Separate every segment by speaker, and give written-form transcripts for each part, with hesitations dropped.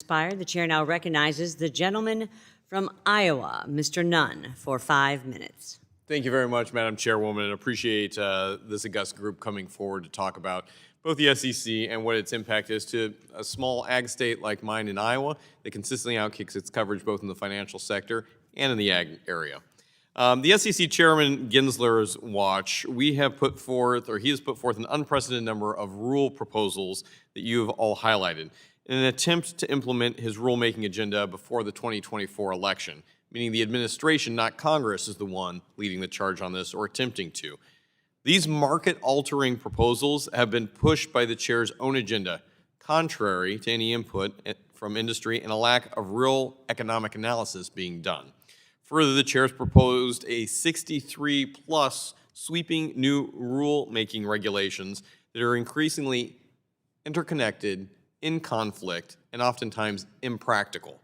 Speaker 1: expired. The chair now recognizes the gentleman from Iowa, Mr. Nunn, for 5 minutes.
Speaker 2: Thank you very much, Madam Chairwoman, and appreciate this august group coming forward to talk about both the SEC and what its impact is to a small ag state like mine in Iowa that consistently outkicks its coverage both in the financial sector and in the ag area. The SEC Chairman Gensler's watch, he has put forth an unprecedented number of rule proposals that you have all highlighted in an attempt to implement his rulemaking agenda before the 2024 election, meaning the administration, not Congress, is the one leading the charge on this or attempting to. These market-altering proposals have been pushed by the chair's own agenda, contrary to any input from industry and a lack of real economic analysis being done. Further, the chair has proposed a 63-plus sweeping new rule-making regulations that are increasingly interconnected, in conflict, and oftentimes impractical.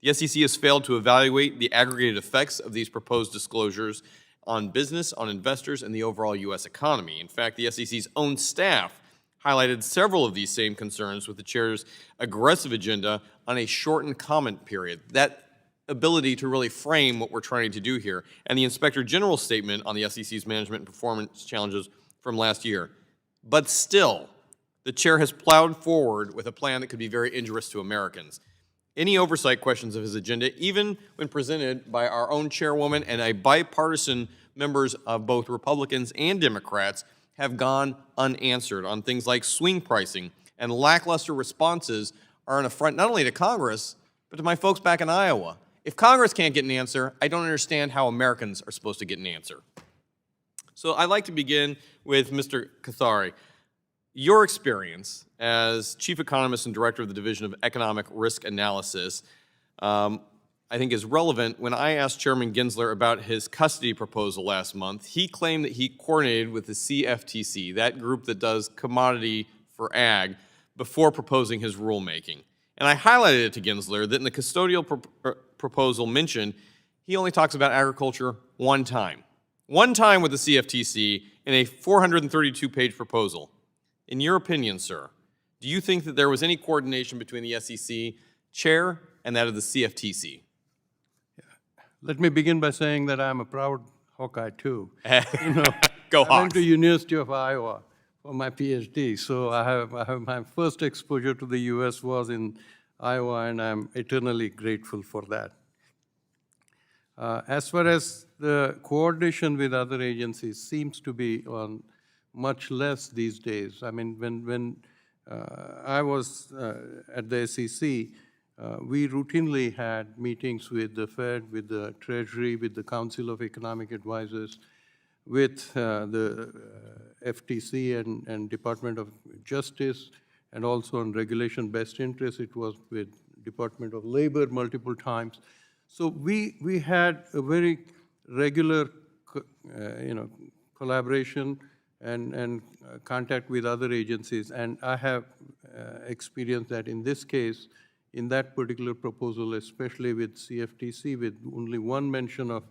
Speaker 2: The SEC has failed to evaluate the aggregated effects of these proposed disclosures on business, on investors, and the overall U.S. economy. In fact, the SEC's own staff highlighted several of these same concerns with the chair's aggressive agenda on a shortened comment period. That ability to really frame what we're trying to do here, and the Inspector General's statement on the SEC's management and performance challenges from last year. But still, the chair has plowed forward with a plan that could be very injurious to Americans. Any oversight questions of his agenda, even when presented by our own chairwoman and a bipartisan members of both Republicans and Democrats, have gone unanswered on things like swing pricing, and lackluster responses are an affront not only to Congress, but to my folks back in Iowa. If Congress can't get an answer, I don't understand how Americans are supposed to get an answer. So I'd like to begin with Mr. Cathari. Your experience as Chief Economist and Director of the Division of Economic Risk Analysis, I think is relevant. When I asked Chairman Gensler about his custody proposal last month, he claimed that he coordinated with the CFTC, that group that does commodity for ag, before proposing his rulemaking. And I highlighted it to Gensler that in the custodial proposal mentioned, he only talks about agriculture one time. One time with the CFTC in a 432-page proposal. In your opinion, sir, do you think that there was any coordination between the SEC chair and that of the CFTC?
Speaker 3: Let me begin by saying that I'm a proud Hawkeye too.
Speaker 2: Go
Speaker 3: I
Speaker 2: Hawks.
Speaker 3: went to University of Iowa for my PhD, so I have my first exposure to the U.S. was in Iowa, and I'm eternally grateful for that. As far as the coordination with other agencies seems to be on much less these days. I mean, when I was at the SEC, we routinely had meetings with the Fed, with the Treasury, with the Council of Economic Advisors, with the FTC and Department of Justice, and also on regulation best interest. It was with Department of Labor multiple times. So we had a very regular collaboration and contact with other agencies. And I have experienced that in this case, in that particular proposal, especially with CFTC, with only one mention of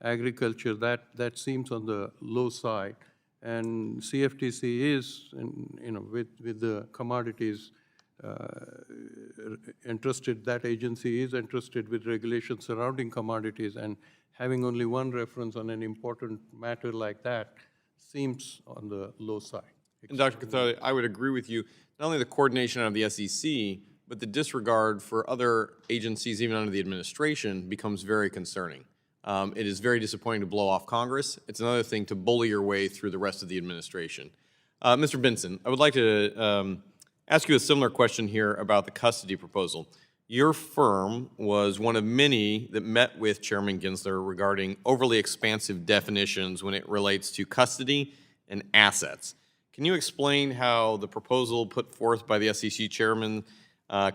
Speaker 3: agriculture, that seems on the low side. And CFTC is, with the commodities interested, that agency is interested with regulations surrounding commodities, and having only one reference on an important matter like that seems on the low side.
Speaker 2: And Dr. Cathari, I would agree with you, not only the coordination of the SEC, but the disregard for other agencies, even under the administration, becomes very concerning. It is very disappointing to blow off Congress. It's another thing to bully your way through the rest of the administration. Mr. Benson, I would like to ask you a similar question here about the custody proposal. Your firm was one of many that met with Chairman Gensler regarding overly expansive definitions when it relates to custody and assets. Can you explain how the proposal put forth by the SEC chairman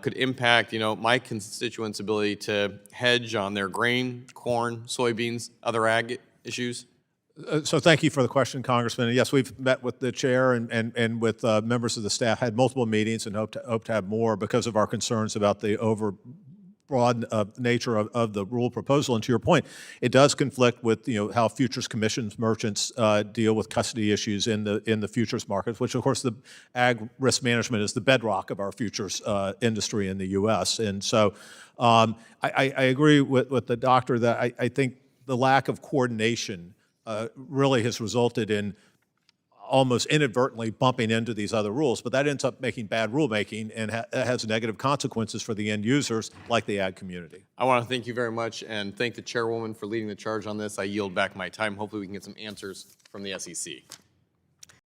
Speaker 2: could impact, my constituents' ability to hedge on their grain, corn, soybeans, other ag issues?
Speaker 4: So thank you for the question, Congressman. And yes, we've met with the chair and with members of the staff, had multiple meetings, and hope to have more because of our concerns about the broad nature of the rule proposal. And to your point, it does conflict with how futures commissions merchants deal with custody issues in the futures markets, which of course the ag risk management is the bedrock of our futures industry in the U.S. And so I agree with the doctor that I think the lack of coordination really has resulted in almost inadvertently bumping into these other rules, but that ends up making bad rulemaking and has negative consequences for the end users, like the ag community.
Speaker 2: I want to thank you very much and thank the chairwoman for leading the charge on this. I yield back my time. Hopefully we can get some answers from the SEC.